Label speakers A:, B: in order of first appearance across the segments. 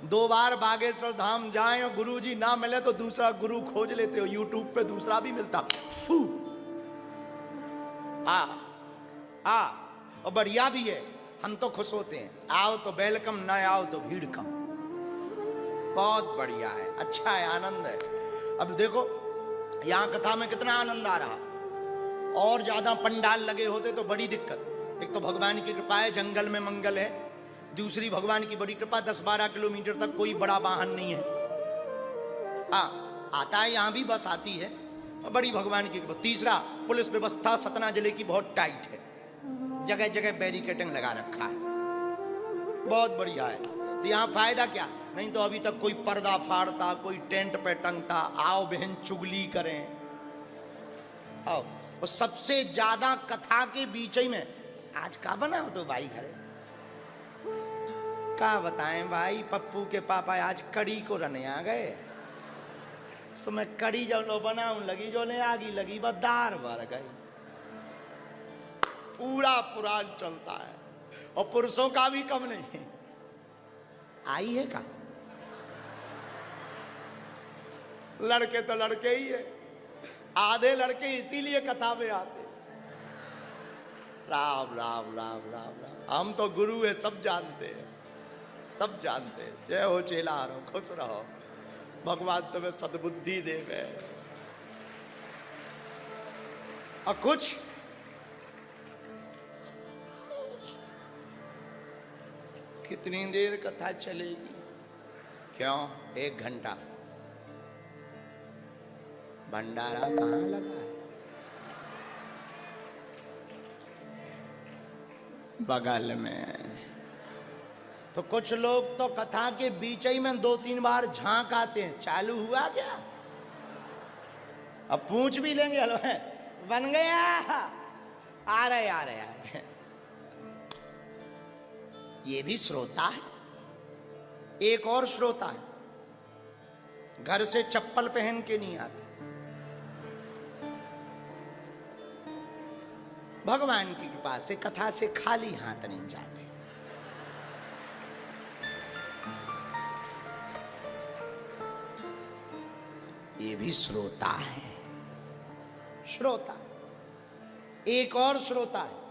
A: 2 बार बागेश्वर धाम जाएं और गुरु जी ना मिले तो दूसरा गुरु खोज लेते हो, यूट्यूब पे दूसरा भी मिलता। फू और बढ़िया भी है, हम तो खुश होते हैं। आओ तो वेलकम, ना आओ तो भीड़ कम। बहुत बढ़िया है, अच्छा है, आनंद है। अब देखो यहां कथा में कितना आनंद आ रहा। और ज्यादा पंडाल लगे होते तो बड़ी दिक्कत। एक तो भगवान की कृपा है, जंगल में मंगल है। दूसरी भगवान की बड़ी कृपा, 10-12 किलोमीटर तक कोई बड़ा वाहन नहीं है। आता है, यहां भी बस आती है, बड़ी भगवान की कृपा। तीसरा, पुलिस व्यवस्था सतना जिले की बहुत टाइट है, जगह जगह बैरिकेडिंग लगा रखा है, बहुत बढ़िया है। तो यहाँ फायदा क्या, नहीं तो अभी तक कोई पर्दा फाड़ता, कोई टेंट पे टंगता। आओ बहन चुगली करें, आओ। और सबसे ज्यादा कथा के बीच में आज का बनाओ तो भाई घरे का बताएं भाई, पप्पू के पापा आज कड़ी को रने आ गए। तो मैं कड़ी जब लो बनाऊं लगी, जो ले आगी लगी, बदार भर गई। पूरा पुराण चलता है और पुरुषों का भी कम नहीं। आई है का, लड़के तो लड़के ही है, आधे लड़के इसीलिए कथा में आते। राम राम राम राम राम। हम तो गुरु है, सब जानते हैं, सब जानते हैं। जय हो चेला रहो, खुश रहो, भगवान तुम्हें सद्बुद्धि देवे। और कुछ कितनी देर कथा चलेगी? क्यों 1 घंटा? भंडारा कहाँ लगा है? बगल में। तो कुछ लोग तो कथा के बीच ही में 2-3 बार झांक आते हैं, चालू हुआ क्या? अब पूछ भी लेंगे, हेलो है बन गया, आ रहे। ये भी श्रोता है। एक और श्रोता है, घर से चप्पल पहन के नहीं आते, भगवान की कृपा से कथा से खाली हाथ नहीं जाते। ये भी श्रोता है, श्रोता। एक और श्रोता है,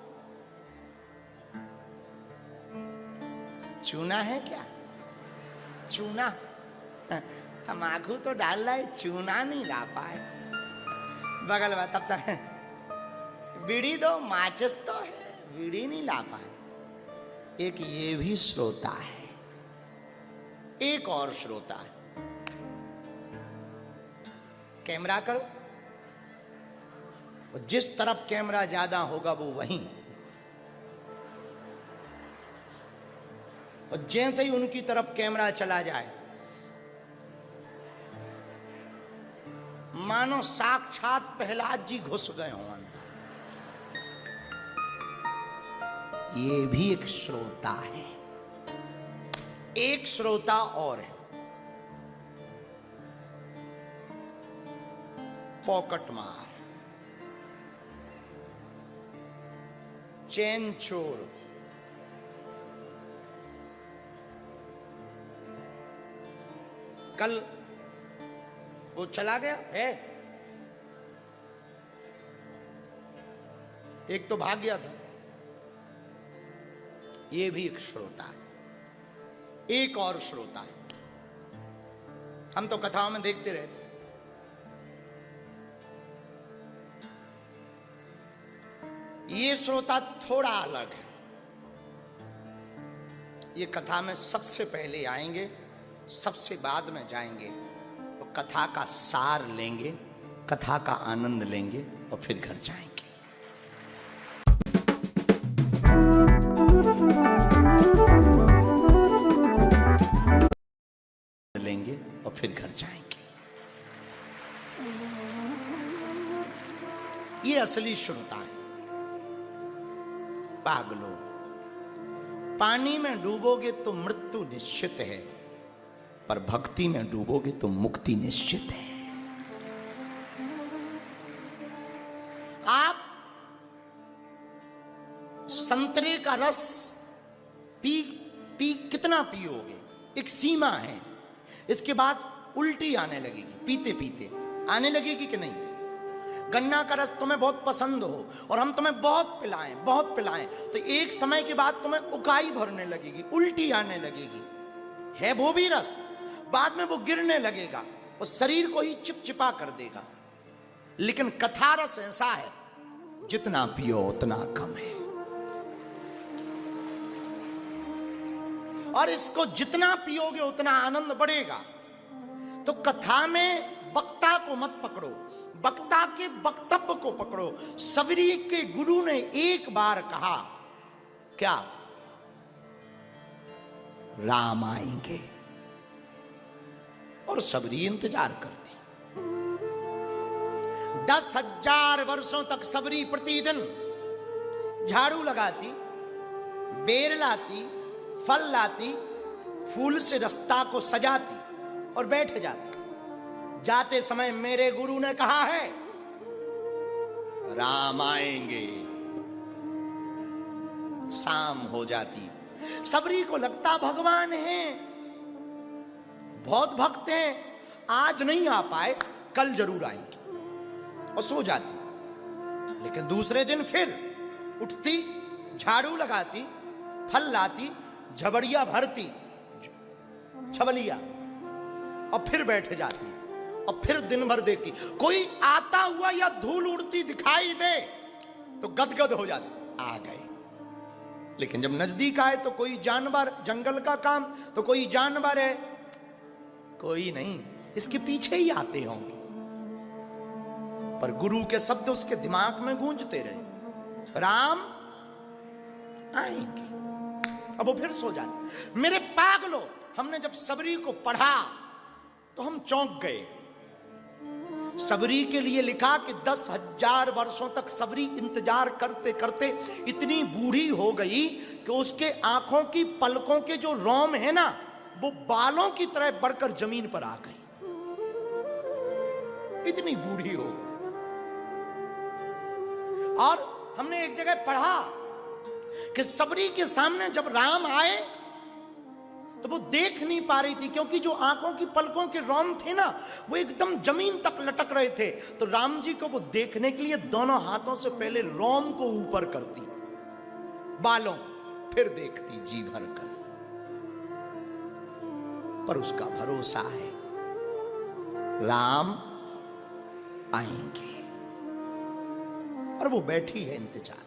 A: चूना है क्या? चूना, तमाकू तो डाल रहा है, चूना नहीं ला पाए। बगल में तब तक बीड़ी दो, माचिस तो है, बीड़ी नहीं ला पाए। एक ये भी श्रोता है। एक और श्रोता है, कैमरा करो, जिस तरफ कैमरा ज्यादा होगा वो वहीं, और जैसे ही उनकी तरफ कैमरा चला जाए मानो साक्षात प्रहलाद जी घुस गए हों अंदर। ये भी एक श्रोता है। एक श्रोता और है, पॉकेट मार, चैन चोर। कल वो चला गया है, एक तो भाग गया था। ये भी एक श्रोता है। एक और श्रोता है, हम तो कथाओं में देखते रहते। ये श्रोता थोड़ा अलग है। ये कथा में सबसे पहले आएंगे, सबसे बाद में जाएंगे, तो कथा का सार लेंगे, कथा का आनंद लेंगे और फिर घर जाएंगे। लेंगे और फिर घर जाएंगे। ये असली श्रोता है। पागलो, पानी में डूबोगे तो मृत्यु निश्चित है, पर भक्ति में डूबोगे तो मुक्ति निश्चित है। आप संतरे का रस पी जितना पियोगे, एक सीमा है, इसके बाद उल्टी आने लगेगी, पीते पीते आने लगेगी कि नहीं। गन्ना का रस तुम्हें बहुत पसंद हो और हम तुम्हें बहुत पिलाएं तो एक समय के बाद तुम्हें उकाई भरने लगेगी, उल्टी आने लगेगी। है वो भी रस, बाद में वो गिरने लगेगा और शरीर को ही चिपचिपा कर देगा। लेकिन कथा रस ऐसा है, जितना पियो उतना कम है, और इसको जितना पियोगे उतना आनंद बढ़ेगा। तो कथा में वक्ता को मत पकड़ो, वक्ता के वक्तव्य को पकड़ो। सबरी के गुरु ने एक बार कहा, क्या? राम आएंगे, और सबरी इंतजार करती। 10,000 वर्षों तक सबरी प्रतिदिन झाड़ू लगाती, बेर लाती, फल लाती, फूल से रास्ता को सजाती और बैठ जाती। जाते समय मेरे गुरु ने कहा है, राम आएंगे। शाम हो जाती, सबरी को लगता भगवान है, बहुत भक्त हैं, आज नहीं आ पाए, कल जरूर आएंगे, और सो जाती। लेकिन दूसरे दिन फिर उठती, झाड़ू लगाती, फल लाती, झबड़िया भरती, छबलिया, और फिर बैठ जाती, और फिर दिन भर देखती। कोई आता हुआ या धूल उड़ती दिखाई दे तो गदगद हो जाती, आ गए। लेकिन जब नजदीक आए तो कोई जानवर, जंगल का काम, तो कोई जानवर है, कोई नहीं, इसके पीछे ही आते होंगे। पर गुरु के शब्द उसके दिमाग में गूंजते रहे, राम आएंगे। अब वो फिर सो जाते। मेरे पागलों, हमने जब सबरी को पढ़ा तो हम चौंक गए। सबरी के लिए लिखा कि 10,000 वर्षों तक सबरी इंतजार करते करते इतनी बूढ़ी हो गई कि उसके आंखों की पलकों के जो रोम है ना, वो बालों की तरह बढ़कर जमीन पर आ गई, इतनी बूढ़ी हो गई। और हमने एक जगह पढ़ा कि सबरी के सामने जब राम आए तो वो देख नहीं पा रही थी, क्योंकि जो आंखों की पलकों के रोम थे ना, वो एकदम जमीन तक लटक रहे थे। तो राम जी को वो देखने के लिए दोनों हाथों से पहले रोम को ऊपर करती, बालों, फिर देखती जी भर कर। पर उसका भरोसा है, राम आएंगे, और वो बैठी है इंतजार।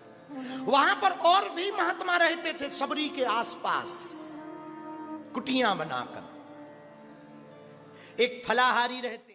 A: वहां पर और भी महात्मा रहते थे सबरी के आसपास, कुटियां बनाकर। एक फलाहारी रहते।